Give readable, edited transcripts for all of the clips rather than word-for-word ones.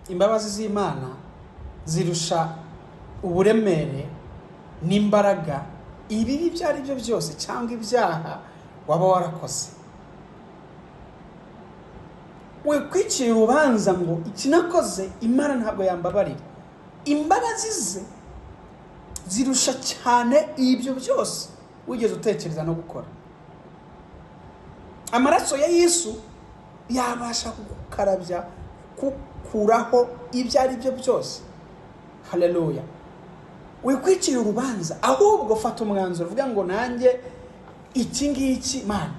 imbabazi z'Imana zirusha uburemere n'imbaraga ibibi ibyo ari byo byose cyangwa ibyaha waba warakoze. We kwicira urubanza ngo iki nakoze Imana ntabwo yambabarira. Imbabazi ze zirusha cyane ibyo byose wigeze utekereza no gukora. Amaraso ya Yesu yabasha kugukarabya, kukuraho ibyo ari byo byose. Haleluya. We kwicira urubanza, ahubwo fata umwanzuro uvuga ngo nanjye iki ngiki Mana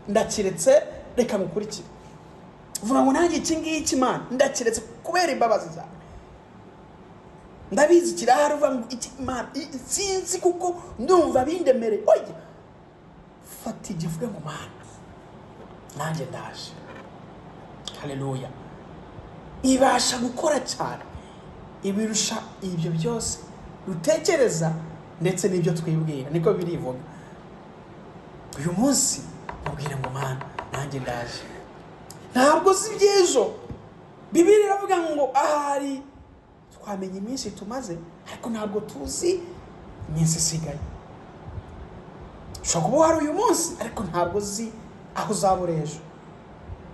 ndakiretse, reka ngukurikire. Vuga ngo nanjye iki ngiki Mana ndakiretse kubera imbabazi zawe. Ndabizi kirahari, uvuga ngo iki Mana sinzi kuko ndumva bindemere. Oya, fata igihe uvuga ngo Mana nanjye ndaje. Haleluya. Ibasha gukora cyane ibirusha ibyo byose rutekereza ndetse n'ibyo twibwira. Niko birivuga. Uyu munsi mubwire ngo Mana nanjye ndaje. Ntabwo si by'ejo. Bibiliya iravuga ngo ahari twamenye iminsi tumaze, ariko ntabwo tuzi iminsi isigaye. Ushobora kuba uhari uyu munsi ariko ntabwo uzi aho uzabura ejo.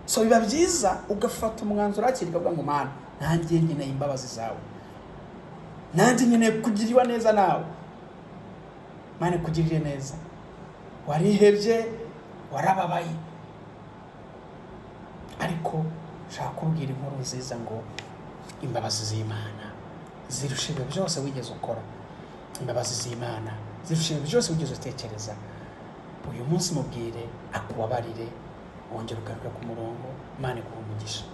So biba byiza ugafata umwanzuro hakiri ukavuga ngo Mana nanjye nkeneye imbabazi zawe, nanjye nkeneye kugirirwa neza nawe. Mana kugirire neza, warihebye, warababaye, ariko ushaka kubwira inkuru nziza ngo imbabazi z'Imana zirusha ibyo byose wigeze ukora. Imbabazi z'Imana zirusha ibyo byose wigeze utekereza. Uyu munsi mubwire akubabarire, wongera ugaruka ku murongo. Imana iguhe umugisha.